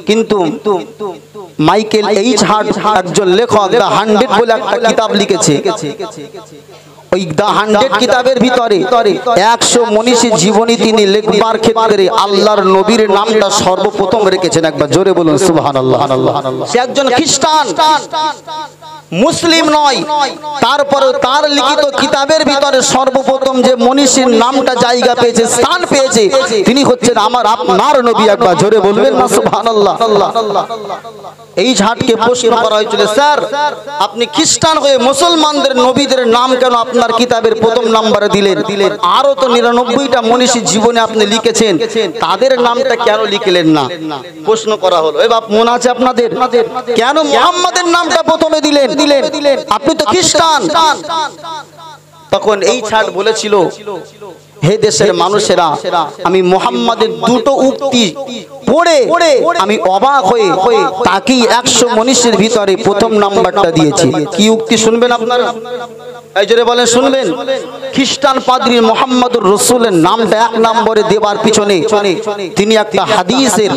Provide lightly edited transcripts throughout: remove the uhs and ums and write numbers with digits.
কিন্তু Michael H heart একজন লেখক দ্য 100 বলে একটা কিতাব লিখেছে। ওই দ্য 100 কিতাবের ভিতরে 100 মনীষীর জীবনী তিনি লেখবার ক্ষেত্রে আল্লাহর নবীর নামটা সর্বপ্রথম রেখেছেন। একবার জোরে বলুন সুবহানাল্লাহ। সে একজন খ্রিস্টান, মুসলিম নয়, তারপরে তার লিখিত কিতাবের ভিতরে সর্বপ্রথম যে মনীষীর নামটা জায়গা পেয়েছে, স্থান পেয়েছে, তিনি হচ্ছেন আমার আপনার নবী। একবার জোরে বলবেন না সুবহানাল্লাহ। এই ঝাটকে প্রশ্ন করা হয়েছিল, স্যার আপনি খ্রিস্টান হয়ে মুসলমানদের নবীদের নাম কেন আপনার কিতাবের প্রথম নম্বরে দিলেন? আরো তো 99টা মনীষীর জীবনে আপনি লিখেছেন, তাদের নামটা কেন লিখলেন না? প্রশ্ন করা হলো। এ বাপ মনে আছে আপনাদের, কেন মুহাম্মাদের নামটা প্রথমে দিলেন? আপনি তো খ্রিস্টান। তখন এই ছাড় বলেছিল, হে দেশের মানুষেরা, আমি মুহাম্মাদের দুটো উক্তি পড়ে আমি অবাক হয়ে তাকেই 100 মনীষীর ভিতরে প্রথম নাম্বারটা দিয়েছি। কি উক্তি শুনবেন আপনারা? এই জোরে বলেন শুনবেন। খ্রিস্টান পাদ্রী মুহাম্মদুর রাসূলের নামটা 1 নম্বরে দেবার পিছনে তিনি একটা হাদিসের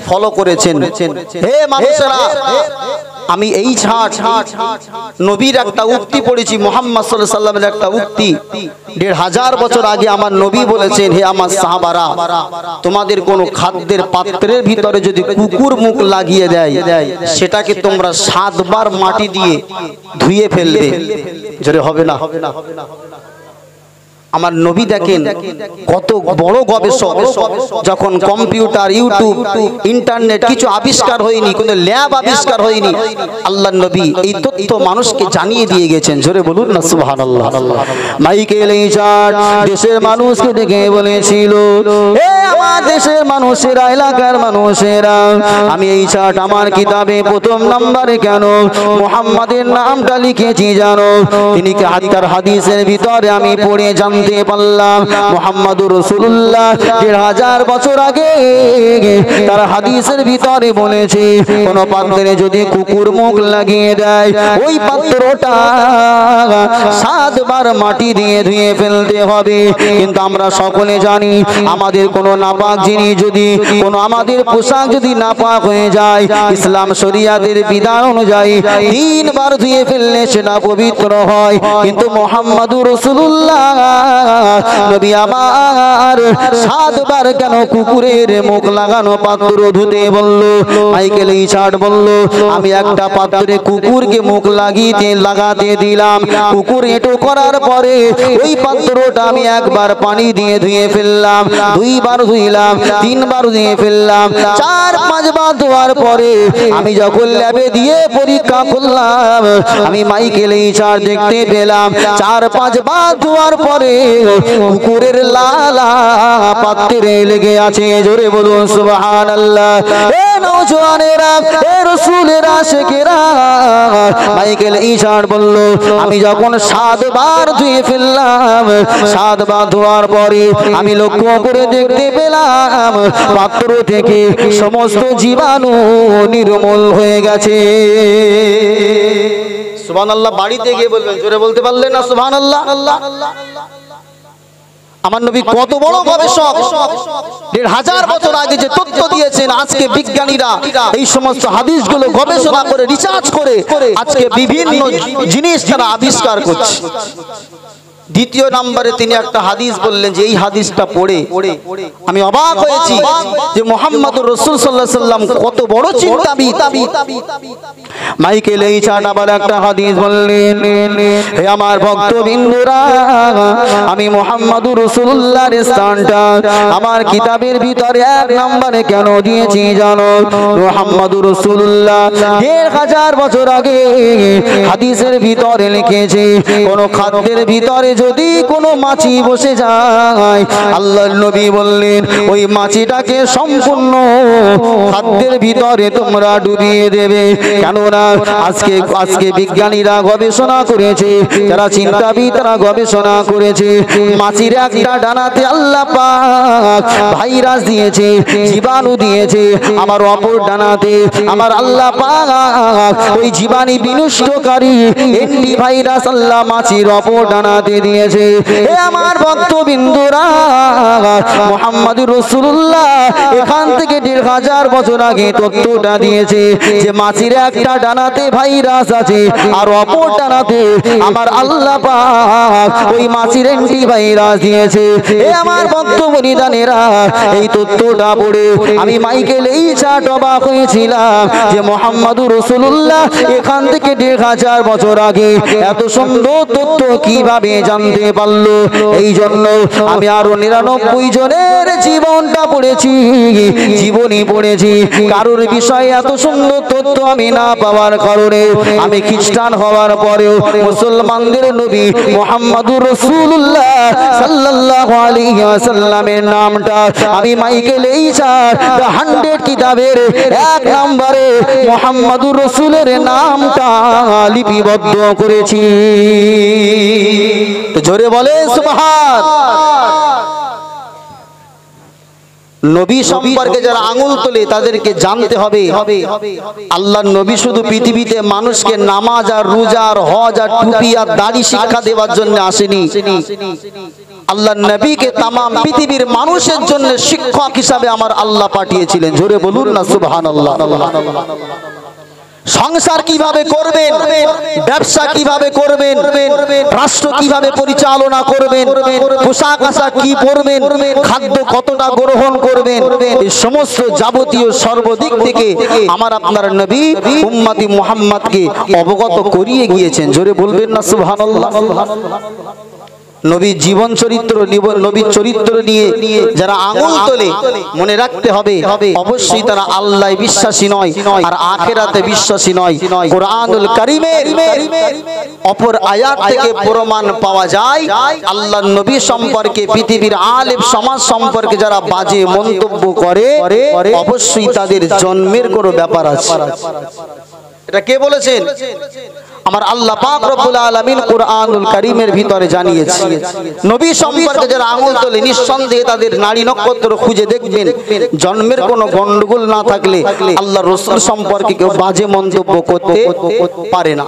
ফলো করেছেন। হে মানুষেরা, আমি এই ছাড় নবীর একটা উক্তি পড়েছি, মুহাম্মদ সাল্লাল্লাহু আলাইহি সাল্লামের একটা উক্তি। 1500 বছর আগে আমার নবী বলেছেন, হে আমার সাহাবারা, তোমাদের কোনো খাদ্যের পাত্রের ভিতরে যদি কুকুর মুখ লাগিয়ে দেয়, সেটাকে তোমরা 7 বার মাটি দিয়ে ধুয়ে ফেলবে। জোরে হবে না? আমার নবী দেখেন কত বড় গবেষক। যখন কম্পিউটার, ইউটিউব, ইন্টারনেট কিছু আবিষ্কার হয়নি, কোনো ল্যাব আবিষ্কার হয়নি, আল্লাহর নবী এই তথ্য মানুষকে জানিয়ে দিয়ে গেছেন। জোরে বলুন না সুবহানাল্লাহ। মাইকেল এইচার্ড দেশের মানুষকে ডেকে বলেছিল, হে আমার দেশের মানুষেরা, এলাকার মানুষেরা, আমি এইচার্ড আমার কিতাবে প্রথম নম্বরে কেন মুহাম্মাদের নামটা লিখেছি জানো? তিনি তার হাদিসের ভিতরে আমি পড়ে জানতে পারলাম, মুহাম্মদুর রাসূলুল্লাহ 1500 বছর আগে তার হাদিসের ভিতরে বলেছে, কোন পাত্রে যদি কুকুর মুখ লাগিয়ে দেয়, ওই পাত্রটা 7 বার মাটি দিয়ে ধুয়ে ফেলতে হবে। কিন্তু আমরা সকলে জানি, আমাদের কোনো নাপাক জিনিস যদি, কোনো আমাদের পোশাক যদি নাপাক হয়ে যায়, ইসলাম শরিয়াতের বিধান অনুযায়ী 3 বার ধুয়ে ফেললে সেটা পবিত্র হয়। কিন্তু মুহাম্মদুর রাসূলুল্লাহ নবী আমার 7 বার কেন কুকুরের মুখ লাগানো পাত্র ধুতে বলল? মাইকেল এইচার্ড বলল, আমি একটা পাত্রে কুকুরকে মুখ লাগাতে দিলাম। কুকুর এঁটো করার পরে ওই পাত্রটা আমি 1 বার পানি দিয়ে ধুয়ে ফেললাম, 2 বার ধুইলাম, 3 বার ধুয়ে ফেললাম, 4-5 বার ধোয়ার পরে আমি যখন ল্যাবে দিয়ে পরীক্ষা করলাম, আমি মাইকেল এইচার্ড দেখতে পেলাম 4-5 বার ধোয়ার পরে কুকুরের লালা পাত্রে লেগে আছে। জোরে বলুন সুবহানাল্লাহ। এ নওজওয়ানেরা, এ রাসূলের আশিকেরা, মাইকেল এইচার্ড বলল, আমি যখন 7 বার ধুয়ে ফেললাম, 7 বার ধোয়ার পরে আমি লক্ষ্য করে দেখতে পেলাম পাত্র থেকে সমস্ত জীবাণু নির্মূল হয়ে গেছে। সুবহানাল্লাহ। বাড়িতে গিয়ে বলবেন, জোরে বলতে পারলেন না সুবহানাল্লাহ? আমার নবী কত বড় গবেষক, 1500 বছর আগে যে তথ্য দিয়েছেন, আজকে বিজ্ঞানীরা এই সমস্ত হাদিসগুলো গবেষণা করে, রিসার্চ করে আজকে বিভিন্ন জিনিস তারা আবিষ্কার করছে। দ্বিতীয় নম্বরে তিনি একটা হাদিস বললেন, যে এই হাদিসটা পড়ে আমি অবাক হয়েছি যে মুহাম্মদুর রাসূল সাল্লাল্লাহু আলাইহি সাল্লাম কত বড় চিন্তাবিদ। মাইকেল এইচার্ড আবার একটা হাদিস বললেন, হে আমার ভক্তবৃন্দরা, আমি মুহাম্মদুর রাসূলুল্লাহর স্থানটা আমার কিতাবের ভিতরে 1 নম্বরে কেন দিয়েছি জানো? মুহাম্মদুর রাসূলুল্লাহ 1500 বছর আগে হাদিসের ভিতরে লিখেছে, কোন খাদ্যের ভিতরে যদি কোনো মাছি বসে যায়, আল্লাহর নবী বললেন ওই মাছিটাকে সম্পূর্ণ খাদ্যের ভিতরে তোমরা ডুবিয়ে দেবে। কেননা আজকে বিজ্ঞানীরা গবেষণা করেছে, যারা চিন্তাবিদ তারা গবেষণা করেছে, মাছির একটা ডানাতে আল্লাহ পাক ভাইরাস দিয়েছে, জীবাণু দিয়েছে, আমার অপর ডানাতে আমার আল্লাহ পাক ওই জীবাণু বিনষ্টকারী অ্যান্টিভাইরাস আল্লাহ মাছির অপর ডানাতে দিয়েছে। হে আমার ভক্তবৃন্দরা, মুহাম্মদুর রাসূলুল্লাহ এখান থেকে 1500 বছর আগে আগে তথ্যটা দিয়েছে যে মাছির একটা ডানাতে ভাইরাস আছে আর অপর ডানাতে আমার আল্লাহ পাক ওই মাছির অ্যান্টিভাইরাস দিয়েছে। এ আমার বক্তব্য নিদানেরা, এই তথ্যটা পড়ে আমি মাইকেল এই চাট অবাক হয়েছিলাম যে মুহাম্মদুর রাসূলুল্লাহ এখান থেকে ১,৫০০ বছর আগে এত সুন্দর তথ্য কিভাবে জানতে পারলো। এই জন্য আমি আরো ৯৯ জনের জীবনটা পড়েছি, জীবনী পড়েছি। কারোর বিষয়ে এত সুন্দর তথ্য আমি না পাওয়ার কারণে আমি খ্রিস্টান হওয়ার পরেও মুসলমানদের নবী মুহাম্মদুর রাসূলুল্লাহ সাল্লাল্লাহু আলাইহি ওয়াসাল্লামের নামটা আমি মাইকেল এই 100 কিতাবের ১ নম্বরে মুহাম্মদুর রাসূলের নামটা লিপিবদ্ধ করেছি। তো জোরে বলে সুবহান। নবী সম্পর্কে যারা আঙুল তোলে তাদেরকে জানতে হবে আল্লাহর নবী শুধু পৃথিবীতে মানুষকে নামাজ আর রোজা আর হজ আর টুপি আর দাড়ি শিক্ষা দেওয়ার জন্য আসেনি। আল্লাহর নবীকে तमाम পৃথিবীর মানুষের জন্য শিক্ষক হিসাবে আমার আল্লাহ পাঠিয়েছিলেন। জোরে বলুন না সুবহানাল্লাহ। সংসার কিভাবে করবেন, ব্যবসা কিভাবে করবেন, রাষ্ট্র কিভাবে পরিচালনা করবেন, পোশাক আশাক কি পরবেন, খাদ্য কতটা গ্রহণ করবেন, এই সমস্ত যাবতীয় সর্বদিক থেকে আমার আপনার নবী উম্মতি মুহাম্মদকে অবগত করিয়ে গিয়েছেন। জোরে বলবেন না সুবহানাল্লাহ। নবীর জীবন চরিত্র, নবীর চরিত্র নিয়ে যারা আঙুল তোলে মনে রাখতে হবে অবশ্যই তারা আল্লাহ বিশ্বাসী নয় আর আখিরাতে বিশ্বাসী নয়। কোরআনুল কারীমের অপর আয়াত থেকে প্রমাণ পাওয়া যায় আল্লাহর নবী সম্পর্কে পৃথিবীর আলেম সমাজ সম্পর্কে যারা বাজে মন্তব্য করে অবশ্যই তাদের জন্মের কোনো ব্যাপার আছে। এটা কে বলেছেন? আমার আল্লাহ পাক রব্বুল আলামিন কোরআনুল কারীমের ভিতরে জানিয়েছে নবী সম্পর্কে যারা আঙুল তোলে নিঃসন্দেহে তাদের নারী নক্ষত্র খুঁজে দেখবেন জন্মের কোনো গন্ডগোল না থাকলে আল্লাহর রাসূল সম্পর্কে কেউ বাজে মন্তব্য করতে পারে না।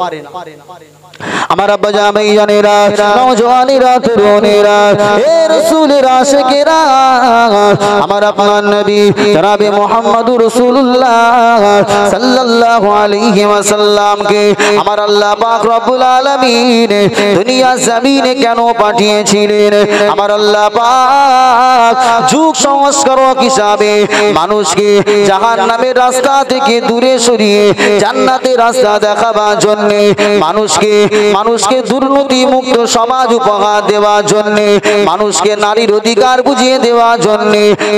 আমার আব্বা জামাইজানেরা, নওজওয়ানেরা, তরুণেরা, হে রাসূলের আশিকেরা, আমার আপনার নবী জনাবে মুহাম্মদুর রাসূলুল্লাহ সাল্লাল্লাহু আলাইহি ওয়াসাল্লামকে আমার আল্লাহ পাক রব্বুল আলামিন দুনিয়া জমিনে কেন পাঠিয়েছিলেন? আমার আল্লাহ পাক যুগ সংস্কারক হিসাবে মানুষকে জাহান্নামের রাস্তা থেকে দূরে সরিয়ে জান্নাতের রাস্তা দেখাবার জন্য মানুষকে দুর্নীতি মুক্ত সমাজ উপহার দেওয়ার জন্য, মানুষকে নারীর অধিকার বুঝিয়ে দেওয়ার জন্য,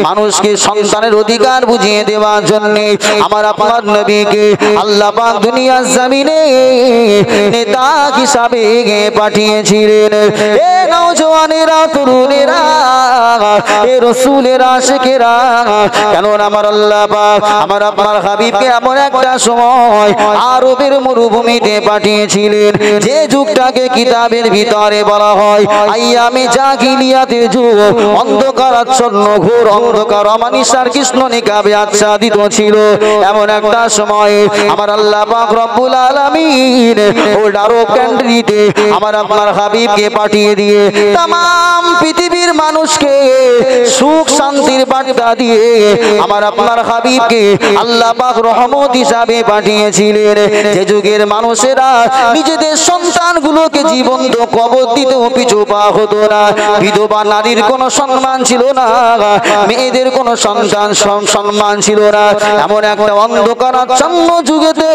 মানুষকে সন্তানের অধিকার বুঝিয়ে দেওয়ার জন্য আমার আপনার নবীকে আল্লাহ পাক দুনিয়ার জমিনে নেতা হিসাবে পাঠিয়েছিলেন। এ নওজওয়ানেরা, তরুণেরা, এ রাসূলের আশিকেরা, কেন আমার আল্লাহ পাক আমার আপনার হাবিবকে এমন একটা সময় আরবের মরুভূমিতে পাঠিয়েছিলেন যে যুগটাকে কিতাবের ভিতরে বলা হয় আইয়ামে জাহিলিয়াতের যুগ। অন্ধকারাচ্ছন্ন ঘোর অন্ধকার অমানিসার কৃষ্ণ নিকাবে আচ্ছাদিত ছিল। এমন একটা সময়ে আমার আল্লাহ পাক রব্বুল আলামিন ওল্ড আরব কান্ট্রিতে আমার আপনার হাবিবকে পাঠিয়ে দিয়ে तमाम পৃথিবীর মানুষকে সুখ শান্তির বার্তা দিয়ে আমার আপনার হাবিবকে আল্লাহ পাক রহমত হিসাবে পাঠিয়েছিলেন। যে যুগের মানুষেরা নিজেদের সন্তানগুলোকে জীবন্ত কবর দিতেও পিছু পা হতো না, বিধবা নারীর কোনো সম্মান ছিল না, মেয়েদের কোনো সন্তান সম্মান ছিল না। এমন একটা অন্ধকারাচ্ছন্ন যুগেতে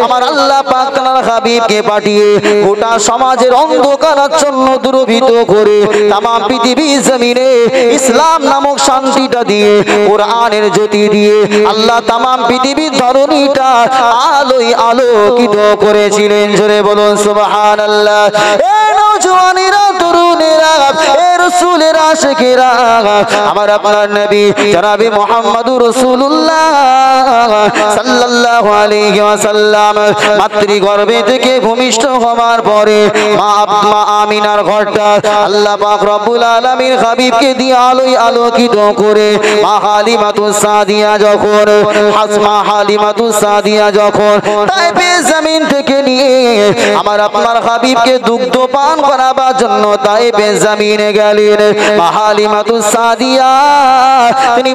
আমার আল্লাহ পাক তাআলার হাবিবকে পাঠিয়ে গোটা সমাজের অন্ধকারাচ্ছন্ন দূরীভূত করে तमाम পৃথিবীর জমিনে ইসলাম নামক শান্তিটা দিয়ে কোরআনের জ্যোতি দিয়ে আল্লাহ तमाम পৃথিবীর ধরণীটা আলোয় আলোকিত করেছিলেন। জোরে বলুন সুবহানাল্লাহ। এ নওজওয়ানেরা, তরুণেরা, এ রাসূলের আশিকেরা, আমার আপনার নবী জনাবে মুহাম্মদুর রাসূলুল্লাহ সাল্লাল্লাহু আলাইহি ওয়াসাল্লাম মাতৃগর্ভে থেকে ভূমিষ্ঠ হওয়ার পরে মা আমিনার ঘরটা আল্লাহ পাক রব্বুল আলামিন হাবিবকে দিয়ে আলোয় আলোকিত করে মা হালিমাতুস সাদিয়া যখন হালিমাতুস সাদিয়া যখন তায়েফের জমিন থেকে নিয়ে আমার আপনার হাবিবকে দুগ্ধ পান করাবার জন্য তায়েফের জমিনে গেলেন। মা হালিমাতুস সাদিয়া তিনি